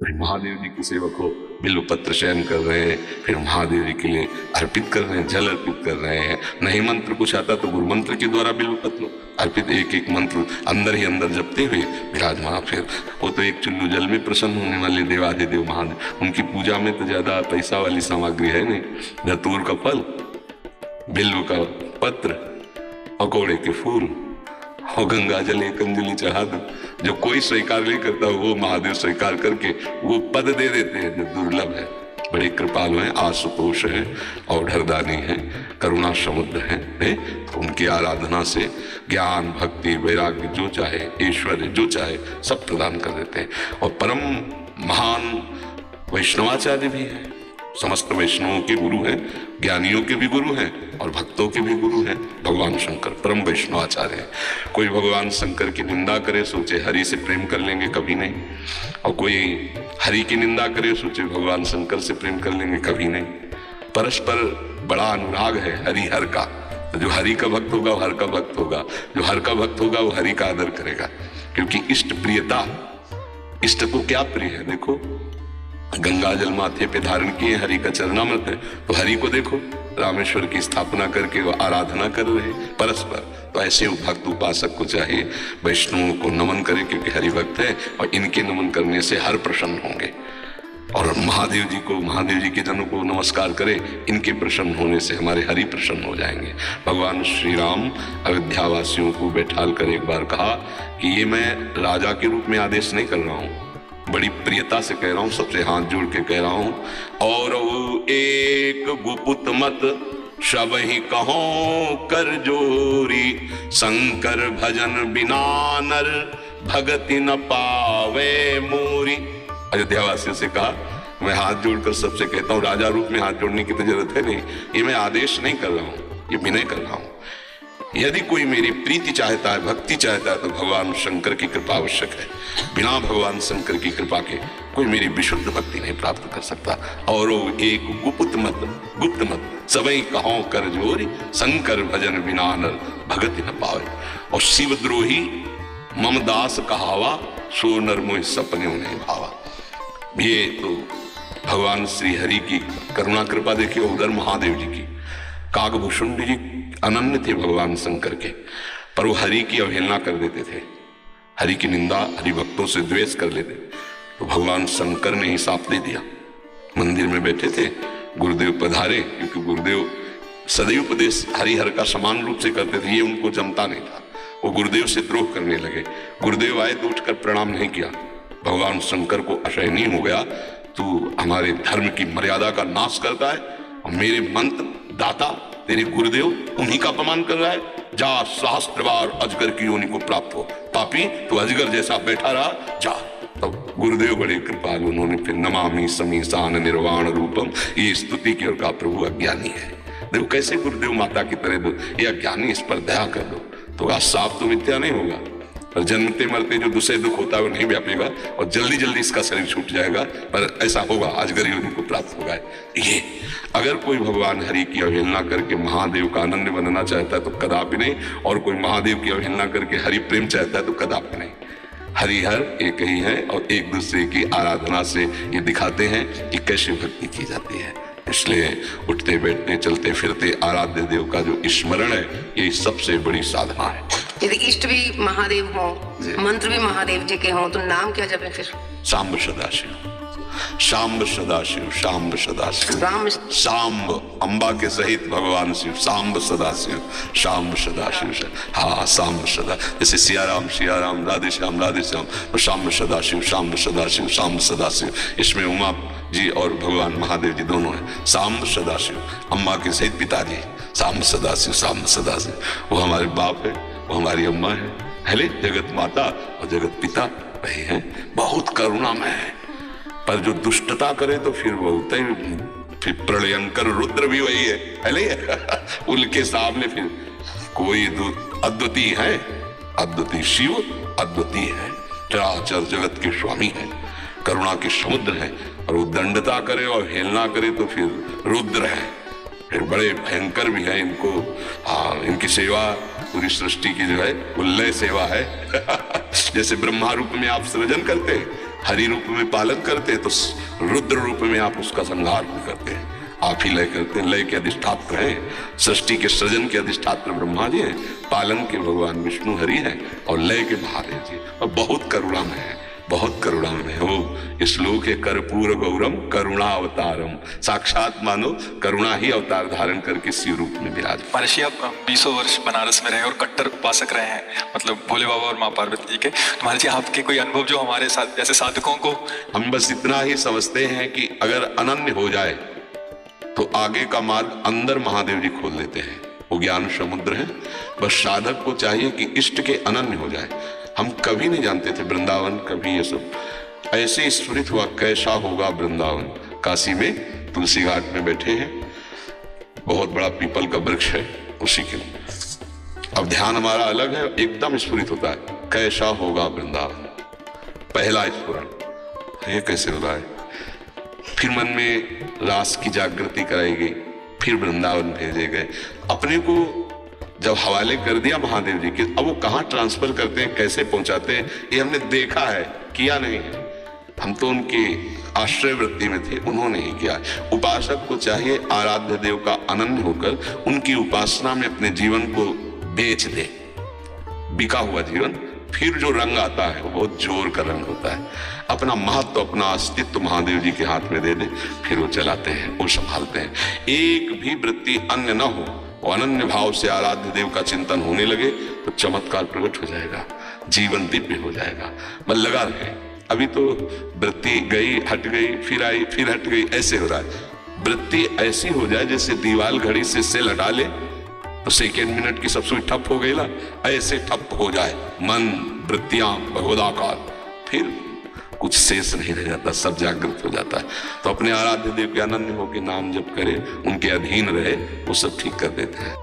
फिर महादेव जी के सेवक हो बिल्व पत्र चयन कर रहे हैं, फिर महादेव जी के लिए अर्पित कर रहे हैं, जल अर्पित कर रहे हैं। नहीं मंत्र कुछ आता तो गुरु मंत्र के द्वारा बिल्व पत्र अर्पित एक एक मंत्र अंदर ही अंदर जपते हुए विराजमान। फिर वो तो एक चुल्लू जल में प्रसन्न होने वाले देवाधिदेव महादेव, उनकी पूजा में तो ज्यादा पैसा वाली सामग्री है नहीं। धतूर का फल, बिल्व का पत्र, पकौड़े के फूल और गंगा जल एक अंजलि चढ़ा दो। जो कोई स्वीकार नहीं करता वो महादेव स्वीकार करके वो पद दे देते हैं जो दुर्लभ है। बड़े कृपालु हैं, आशुतोष हैं, औढ़रदानी हैं, करुणा समुद्र हैं। तो उनकी आराधना से ज्ञान, भक्ति, वैराग्य जो चाहे, ऐश्वर्य जो चाहे सब प्रदान कर देते हैं। और परम महान वैष्णवाचार्य भी हैं, समस्त वैष्णवों के गुरु हैं, ज्ञानियों के भी गुरु हैं और भक्तों के भी गुरु हैं। भगवान शंकर परम वैष्णवाचार्य हैं। कोई भगवान शंकर की निंदा करे सोचे हरि से प्रेम कर लेंगे, कभी नहीं। और कोई हरि की निंदा करे सोचे भगवान शंकर से प्रेम कर लेंगे, कभी नहीं। परस्पर बड़ा अनुराग है हरि हर का। तो जो हरि का भक्त होगा वो हर का भक्त होगा, जो हर का भक्त होगा वो हरि का आदर करेगा। क्योंकि इष्ट प्रियता, इष्ट को क्या प्रिय है, देखो गंगा जल माथे पे धारण किए, हरि का चरणामृत है, तो हरि को देखो रामेश्वर की स्थापना करके वो आराधना कर रहे परस्पर। तो ऐसे भक्त उपासक को चाहिए वैष्णवों को नमन करे, क्योंकि हरि भक्त है और इनके नमन करने से हर प्रसन्न होंगे। और महादेव जी को, महादेव जी के जनों को नमस्कार करे, इनके प्रसन्न होने से हमारे हरि प्रसन्न हो जाएंगे। भगवान श्री राम अयोध्या वासियों को बैठाल कर एक बार कहा कि ये मैं राजा के रूप में आदेश नहीं कर रहा हूँ, बड़ी प्रियता से कह रहा हूं, सबसे हाथ जोड़ के कह रहा हूं। और वो एक गुपुत मत सब ही कहो कर जोरी, शंकर भजन बिना नर भगति न पावे मोरी। अयोध्या वासियों से कहा मैं हाथ जोड़कर सबसे कहता हूं, राजा रूप में हाथ जोड़ने की तो जरूरत है नहीं, ये मैं आदेश नहीं कर रहा हूं, ये विनय कर रहा हूं। यदि कोई मेरी प्रीति चाहता है, भक्ति चाहता है, तो भगवान शंकर की कृपा आवश्यक है। बिना भगवान शंकर की कृपा के कोई मेरी विशुद्ध भक्ति नहीं प्राप्त कर सकता। और वो एक गुप्त मत सबई कहो कर जोरी, शंकर भजन बिना नर भगति न पावे। और शिवद्रोही मम दास कहावा, सो नर मोहि सपने नहीं भावा। ये तो भगवान श्री हरि की करुणा कृपा देखिए। उधर महादेव जी की, कागभूषण जी अनन्य थे भगवान शंकर के, पर वो हरि की अवहेलना कर देते थे, हरि की निंदा, हरि भक्तों से द्वेष कर लेते। तो भगवान शंकर ने ही साथ दे दिया। मंदिर में बैठे थे, गुरुदेव पधारे, क्योंकि गुरुदेव सदैव उपदेश हरिहर का समान रूप से करते थे, ये उनको जमता नहीं था। वो गुरुदेव से द्रोह करने लगे। गुरुदेव आए तो उठकर प्रणाम नहीं किया। भगवान शंकर को असहनीय हो गया, तू हमारे धर्म की मर्यादा का नाश करता है और मेरे मंत्र दाता तेरे गुरुदेव उन्हीं का अपमान कर रहा है। जा सहस्त्र बार अजगर की योनि को प्राप्त हो, पापी तो अजगर जैसा बैठा रहा, जा। तब गुरुदेव बड़े कृपालु, उन्होंने फिर नमामि समीसान निर्वाण रूपम, ये स्तुति की और कहा प्रभु अज्ञानी है। देखो कैसे गुरुदेव माता की तरह दो, ये अज्ञानी, इस पर दया कर दो। तो कहा साफ तो मिथ्या नहीं होगा, पर जन्मते मरते जो दूसरे दुख होता है वो नहीं व्यापेगा और जल्दी जल्दी इसका शरीर छूट जाएगा, पर ऐसा होगा, अजगर योनि को प्राप्त होगा। ये अगर कोई भगवान हरि की अवहेलना करके महादेव का अनन्य बनना चाहता है तो कदापि नहीं, और कोई महादेव की अवहेलना करके हरि प्रेम चाहता है तो कदापि नहीं। हरिहर एक ही है और एक दूसरे की आराधना से ये दिखाते हैं कि कैसे भक्ति की जाती है। इसलिए उठते बैठते चलते फिरते आराध्य देव का जो स्मरण है, ये सबसे बड़ी साधना है। यदि इष्ट भी महादेव हो, मंत्र भी महादेव जी के हों, तो नाम क्या जपे फिर? सांब सदाशिव, शाम्ब सदाशिव, शाम्ब सदाशिव, शाम्ब अंबा के सहित भगवान शिव, शाम्ब सदाशिव, शाम्ब सदाशिव। हाँ, शाम्ब सदा, जैसे सिया राम, राधे श्याम, तो शाम्ब सदाशिव, शाम्ब सदाशिव, शाम्ब सदाशिव। इसमें उमा जी और भगवान महादेव जी दोनों हैं। शाम्ब सदाशिव, अम्मा के सहित पिताजी, शाम्ब सदाशिव, शाम्ब सदाशिव। वो हमारे बाप है, वो हमारी अम्मा है, जगत माता और जगत पिता वही है। बहुत करुणामय है, पर जो दुष्टता करे तो फिर बहुत ही, फिर प्रलयंकर रुद्र भी वही है। उनके सामने फिर कोई अद्वितीय है, अद्वितीय शिव अद्वितीय है, चराचर जगत के स्वामी है, करुणा के समुद्र है। और वो दंडता करे और हेलना करे तो फिर रुद्र है, फिर बड़े भयंकर भी है। इनको इनकी सेवा पूरी सृष्टि की जो है उल्लय सेवा है। जैसे ब्रह्मा रूप में आप सृजन करते हैं, हरि रूप में पालन करते तो रुद्र रूप में आप उसका संहार भी करते हैं। आप ही लय करते हैं, लय के अधिष्ठात्र हैं, सृष्टि के सृजन के अधिष्ठात्र ब्रह्मा जी हैं, पालन के भगवान विष्णु हरि हैं और लय के महादेव जी। और बहुत करुणामय है, बहुत करुणामय हो। इस श्लोक है कर्पूर गौरम करुणा अवतारम, साक्षात मानो करुणा ही अवतार धारण करके शिव रूप में विराज। महर्षि आप 20 वर्ष बनारस में रहे और कट्टर उपासक रहे हैं, मतलब भोले बाबा और माँ पार्वती जी के। तो महर्षि आपके कोई अनुभव जो हमारे साथ जैसे साधकों को, हम बस इतना ही समझते हैं कि अगर अनन्य हो जाए तो आगे का मार्ग अंदर महादेव जी खोल देते हैं, वो ज्ञान समुद्र है। बस साधक को चाहिए कि इष्ट के अनन्य हो जाए। हम कभी नहीं जानते थे वृंदावन, कभी ये सब ऐसे स्फुरित हुआ कैसा होगा वृंदावन। काशी में तुलसी घाट में बैठे हैं, बहुत बड़ा पीपल का वृक्ष है, उसी के अब ध्यान हमारा अलग है, एकदम स्फुरित होता है कैसा होगा वृंदावन। पहला स्फुरन ये कैसे हो रहा है, फिर मन में रास की जागृति कराई गई, फिर वृंदावन भेजे गए। अपने को जब हवाले कर दिया महादेव जी के, अब वो कहाँ ट्रांसफर करते हैं, कैसे पहुंचाते हैं, ये हमने देखा है, किया नहीं है। हम तो उनकी आश्रय वृत्ति में थे, उन्होंने ही किया। उपासक को चाहिए आराध्य देव का अनन्य होकर उनकी उपासना में अपने जीवन को बेच दे। बिका हुआ जीवन फिर जो रंग आता है वो बहुत जोर का रंग होता है। अपना महत्व, अपना अस्तित्व महादेव जी के हाथ में दे दे, फिर वो चलाते हैं, वो संभालते हैं। एक भी वृत्ति अन्य न हो, अनन्य भाव से आराध्य देव का चिंतन होने लगे तो चमत्कार प्रकट हो जाएगा, जीवन दिव्य हो जाएगा। बस लगा रहे, अभी तो वृत्ति गई हट गई, फिर आई फिर हट गई, ऐसे हो रहा है। वृत्ति ऐसी हो जाए जैसे दीवार घड़ी से सेल हटा ले तो सेकेंड मिनट की सब सुई ठप हो गई ना, ऐसे ठप हो जाए मन, वृत्तियां, भगवदाकार, फिर कुछ शेष नहीं रह जाता, सब जागृत हो जाता है। तो अपने आराध्य देव के अनन्य होकर नाम जप करे, उनके अधीन रहे, वो सब ठीक कर देते हैं।